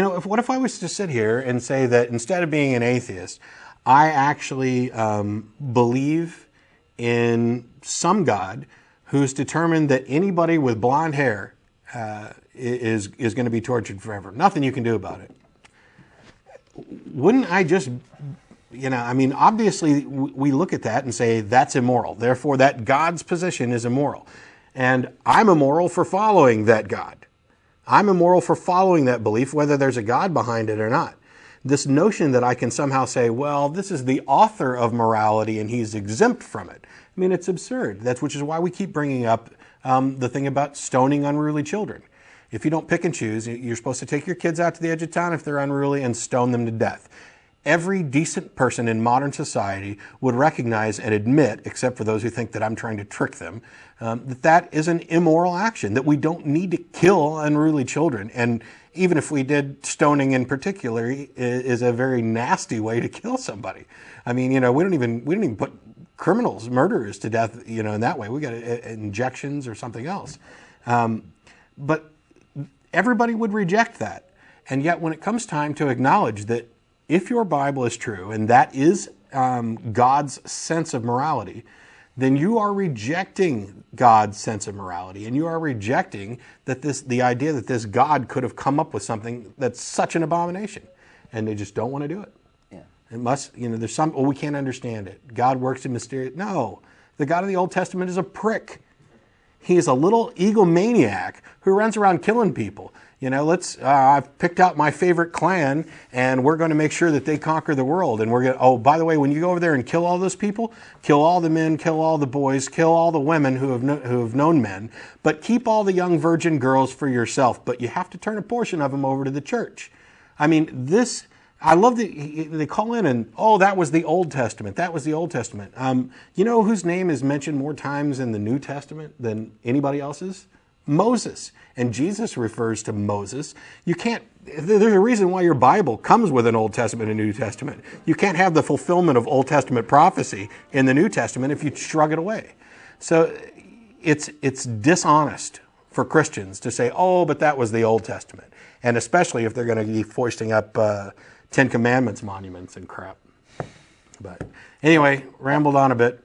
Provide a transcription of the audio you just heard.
what if I was to sit here and say that instead of being an atheist, I actually believe in some God who's determined that anybody with blonde hair is going to be tortured forever. Nothing you can do about it. Wouldn't I just, obviously we look at that and say that's immoral. Therefore, that God's position is immoral. And I'm immoral for following that God. I'm immoral for following that belief, whether there's a God behind it or not. This notion that I can somehow say, well, this is the author of morality and he's exempt from it. I mean, it's absurd. Which is why we keep bringing up the thing about stoning unruly children. If you don't pick and choose, you're supposed to take your kids out to the edge of town if they're unruly and stone them to death. Every decent person in modern society would recognize and admit, except for those who think that I'm trying to trick them, that is an immoral action, that we don't need to kill unruly children. And even if we did, stoning in particular is a very nasty way to kill somebody. I mean, we don't even put criminals, murderers to death, in that way. We got injections or something else. But everybody would reject that. And yet when it comes time to acknowledge that if your Bible is true, and that is God's sense of morality, then you are rejecting God's sense of morality, and you are rejecting the idea that this God could have come up with something that's such an abomination, and they just don't want to do it. Yeah. It must, there's we can't understand it. God works in mysterious. No, the God of the Old Testament is a prick. He is a little egomaniac who runs around killing people. I've picked out my favorite clan, and we're going to make sure that they conquer the world. And we're going to, oh, by the way, when you go over there and kill all those people, kill all the men, kill all the boys, kill all the women who have known men, but keep all the young virgin girls for yourself. But you have to turn a portion of them over to the church. I mean, I love that they call in and, oh, that was the Old Testament. That was the Old Testament. Whose name is mentioned more times in the New Testament than anybody else's? Moses. And Jesus refers to Moses. There's a reason why your Bible comes with an Old Testament and New Testament. You can't have the fulfillment of Old Testament prophecy in the New Testament if you shrug it away. So it's dishonest for Christians to say, oh, but that was the Old Testament. And especially if they're going to be foisting up Ten Commandments monuments and crap. But anyway, rambled on a bit.